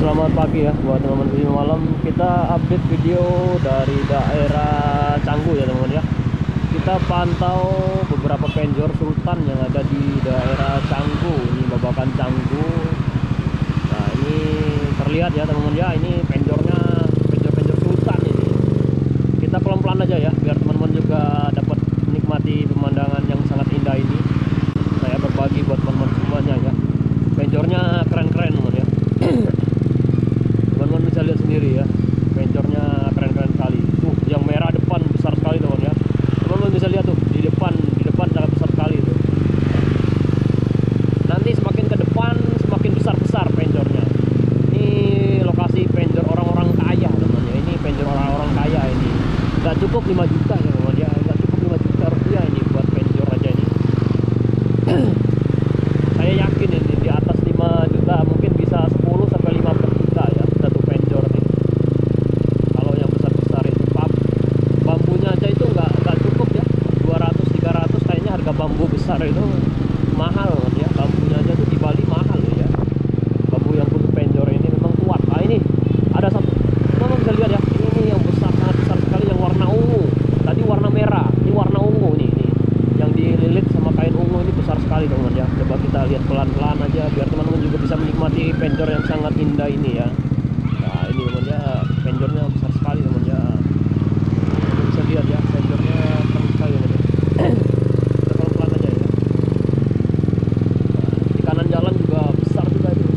selamat pagi ya buat teman-teman video malam. Kita update video dari daerah Canggu ya teman-teman ya. Kita pantau beberapa penjor sultan yang ada di daerah Canggu. Ini babakan Canggu. Nah ini terlihat ya teman-teman ya, ini penjornya, penjor-penjor sultan ini. Kita pelan-pelan aja ya biar teman-teman juga dapat menikmati pemandangan yang sangat indah ini. Saya berbagi buat teman-teman semuanya ya. Penjornya keren-keren teman-teman ya. Teman-teman bisa lihat sendiri ya, penjornya keren-keren sekali. Tuh yang merah depan besar sekali teman ya. Teman-teman bisa lihat tuh di depan sangat besar sekali tuh. Nanti semakin ke depan semakin besar penjornya. Ini lokasi penjor orang-orang kaya teman ya. Ini penjor orang-orang kaya ini. Gak cukup 5 juta ya teman ya. Gak cukup 5 juta rupiah ini buat penjor aja ini. Saya yakin ini di atas 5 juta, mungkin bisa 10 sampai 15 juta ya satu penjor nih. Kalau yang besar-besar itu bambunya aja itu nggak cukup ya, 200-300 kayaknya harga bambu besar itu mahal ya. Bambunya aja tuh di Bali mahal ya. Bambu yang untuk penjor ini memang kuat. Nah ini ada satu, teman bisa lihat ya, ini yang besar, sangat besar sekali, yang warna ungu. Tadi warna merah, ini warna ungu nih. Yang dililit sama kain ungu ini besar sekali teman ya. Coba kita lihat pelan-pelan aja biar teman-teman juga bisa menikmati penjor yang sangat indah ini ya. Nah ini teman ya, penjornya besar sekali teman ya. Bisa lihat ya, penjornya keren sekali teman ya. Kita pelan-pelan aja ya. Nah, di kanan jalan juga besar juga itu.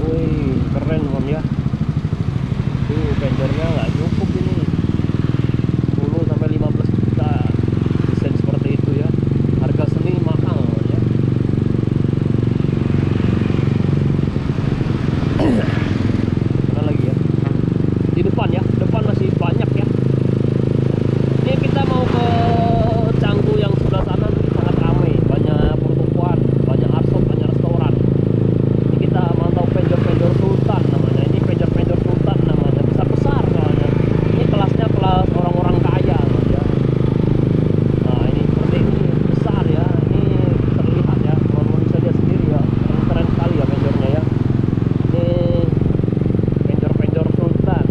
Wih keren teman ya. Tuh penjornya nggak cukup ini, 10 sampai 15 juta. Desain seperti itu ya, harga seni mahal ya. Mana lagi ya, di depan ya, depan masih banyak ya. Ini kita mau ke Canggu yang sebelah sana nih, sangat ramai, banyak pertokoan, banyak arshop, banyak restoran. Ini kita mantau penjor-penjor sultan namanya. Ini penjor-penjor sultan namanya, besar-besar soalnya. Ini kelasnya kelas orang-orang kaya ya. Nah ini seperti ini, besar ya. Ini terlihat ya, teman-teman bisa lihat sendiri ya, keren sekali ya penjornya ya. Ini penjor-penjor sultan.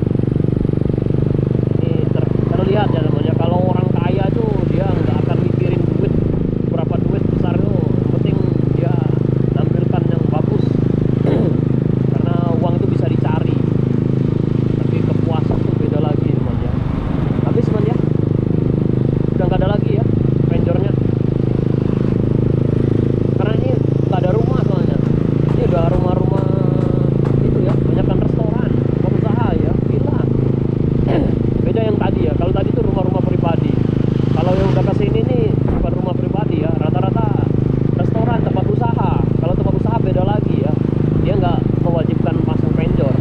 Ini terlihat ya teman ya, kalau orang kaya tuh dia nggak akan mikirin duit, berapa duit besar tuh, yang penting dia nampilkan yang bagus. Karena uang itu bisa dicari, tapi kepuasan tuh beda lagi teman ya. Habis teman ya, udah nggak ada lagi ya penjornya, karena ini nggak ada rumah soalnya. Ini udah rumah-rumah itu ya, banyak kan restoran, pengusaha ya, villa. Beda yang tadi ya, kalau tadi tuh rumah-rumah pribadi. Kalau yang udah kesini nih bukan rumah pribadi ya, rata-rata restoran, tempat usaha. Kalau tempat usaha beda lagi ya, dia nggak mewajibkan pasang penjor.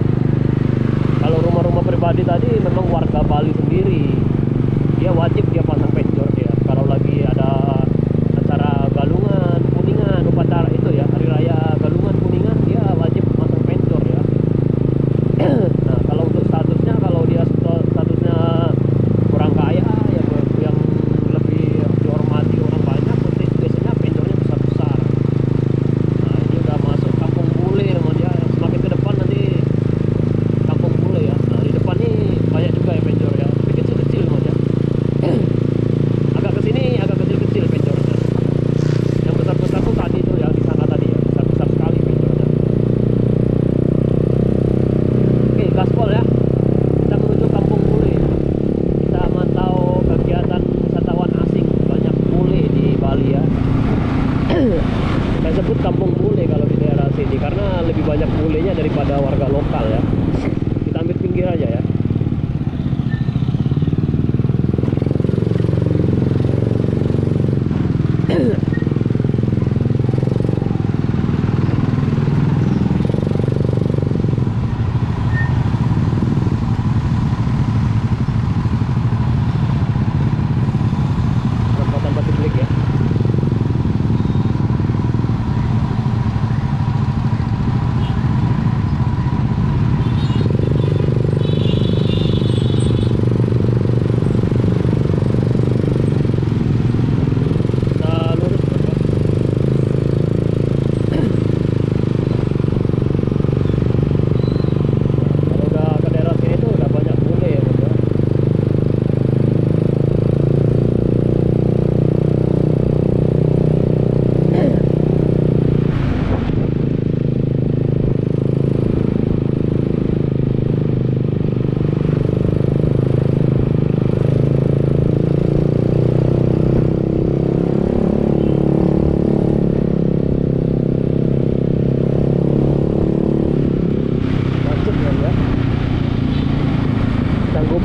Kalau rumah-rumah pribadi tadi memang warga Bali sendiri, dia wajib dia pasang penjor dia. Kalau lagi ada acara Galungan, Kuningan, upacara itu ya, hari raya Galungan, Kuningan, dia wajib pasang penjor ya. Nah kalau untuk statusnya, kalau dia statusnya kurang kaya yang lebih dihormati orang banyak, berarti biasanya penjornya besar-besar. Nah ini udah masuk Kampung Bule teman ya. Semakin ke depan nanti Kampung Bule ya. Nah di depan nih banyak juga ya penjor ya, tapi kecil-kecil teman ya. Agak kesini agak kecil-kecil penjornya. Yang besar-besar tuh tadi tuh yang di sana tadi ya, besar-besar sekali penjornya. Oke gaspol ya, kita menuju Kampung Bule. Kita mantau kegiatan wisatawan asing, banyak bule di Bali ya. Saya sebut Kampung Bule kalau di daerah sini karena lebih banyak bulenya daripada warga lokal ya. Kita ambil pinggir aja ya. Perempatan Batu Belik ya.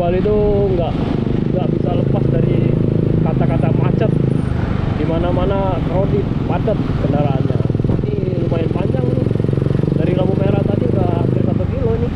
Bali itu nggak bisa lepas dari kata-kata macet. Di mana-mana crowded, padat kendaraannya. Ini lumayan panjang nih. Dari lampu merah tadi udah hampir 1 kilo nih.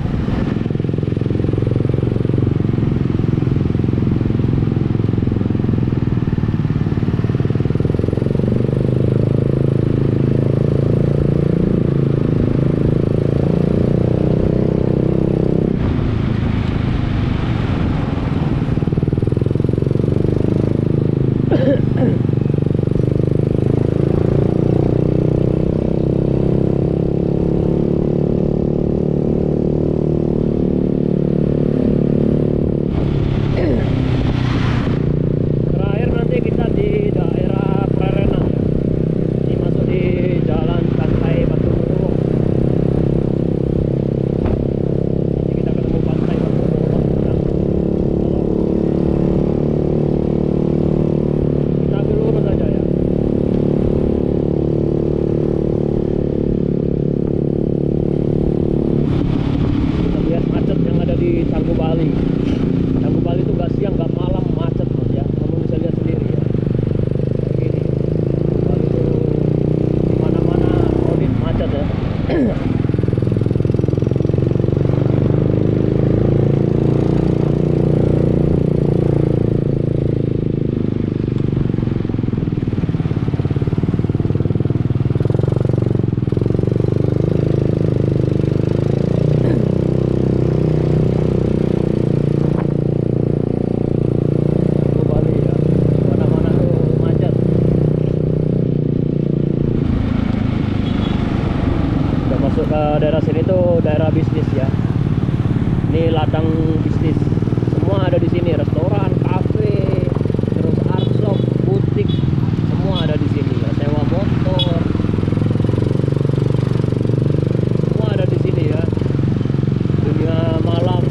Terakhir nanti kita di daerah Prarenan ya. Ini masuk di jalan Pantai Batu Murung. Nanti kita ketemu Pantai Batu Murung. Kita ambil lurus aja ya. Kita lihat macet yang ada di Canggu Bali. Canggu Bali itu gak siang gak malam macet mas ya, kamu bisa lihat sendiri ya. Kayak gini, Bali itu dimana-mana audit macet ya. Canggu Bali ya, dimana-mana tuh macet. Udah masuk ke daerah sini tuh daerah bisnis ya. Ini ladang bisnis. Semua ada di sini, restoran, kafe, terus art shop, butik, semua ada di sini ya. Sewa motor, semua ada di sini ya. Dunia malam,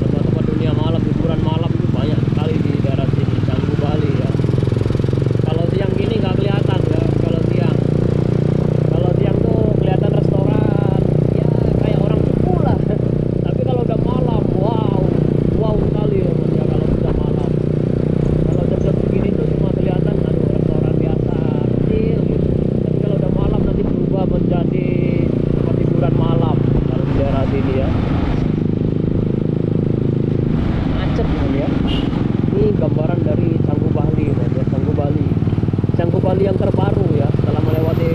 tempat-tempat dunia malam, hiburan malam itu banyak sekali di daerah sini, Canggu Bali ya. Kalau siang gini nggak kelihatan ya, kalau siang. Kalau siang tuh kelihatan restoran, ya kayak orang kumpul lah. Tapi kalau udah malam, wow, wow sekali ya Mas, ya kalau udah malam. Kalau jam-jam begini tuh cuma kelihatan aduh restoran biasa kecil gitu. Tapi kalau udah malam nanti berubah menjadi tempat hiburan malam kalau di daerah sini ya. Macet ya. Ini gambaran dari Canggu Bali Mas ya, Canggu Bali. Canggu Bali yang terbaru ya, setelah melewati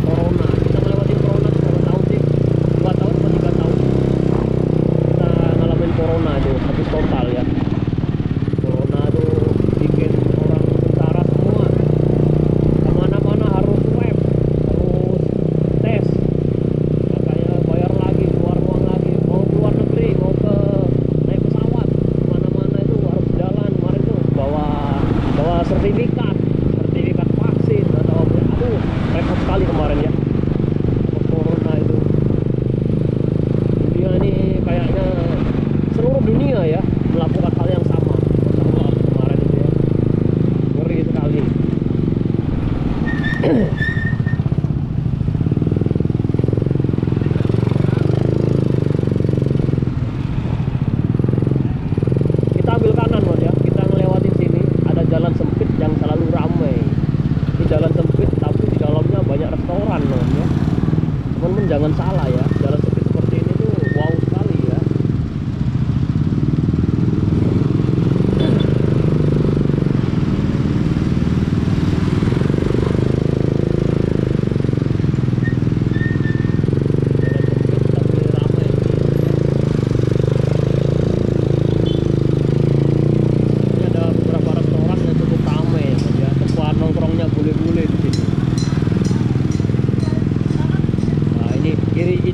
Corona. Kita melewati Corona berapa tahun sih? 2 tahun atau 3 tahun? Kita ngalamin Corona itu habis total ya. Corona tuh bikin orang sengsara semua. Kemana-mana harus swab, harus tes. Makanya bayar lagi, keluar uang lagi. Mau keluar negeri, mau ke naik pesawat, kemana-mana itu harus jalan. Kemarin tuh bawa sertifikat vaksin atau apa. Aduh, repot sekali kemarin ya. Corona itu. Dunia ini kayaknya seluruh dunia ya melakukan hal yang sama. Sama kemarin itu ya. Ngeri sekali. Kita ambil kanan Mas ya. Kita ngelewatin sini ada jalan sempit yang selalu ramai. Ini jalan sempit tapi di dalamnya banyak restoran loh ya. Teman-teman jangan salah ya. Jalan sempit seperti ini tuh wow sekali ya.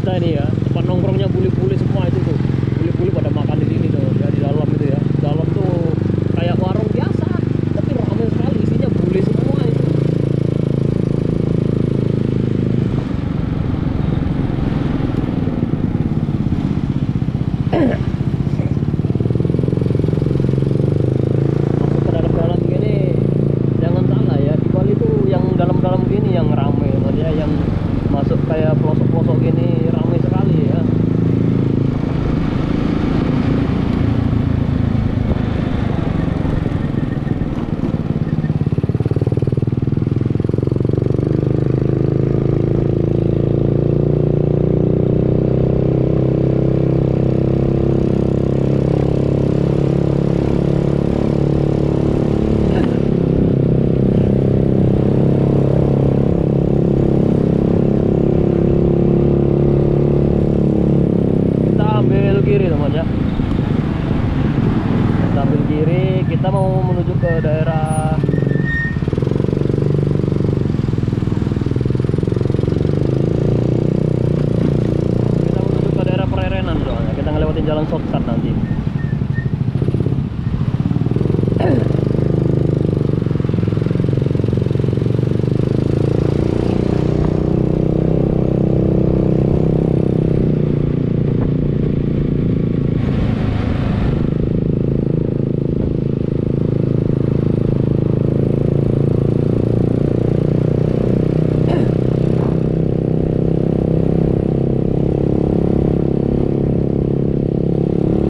kita ini ya, tempat nongkrongnya bule-bule semua itu tuh. Bule-bule pada makan di sini tuh, ya di dalam itu ya. Dalam tuh kayak warung biasa, tapi ramai sekali isinya bule semua itu.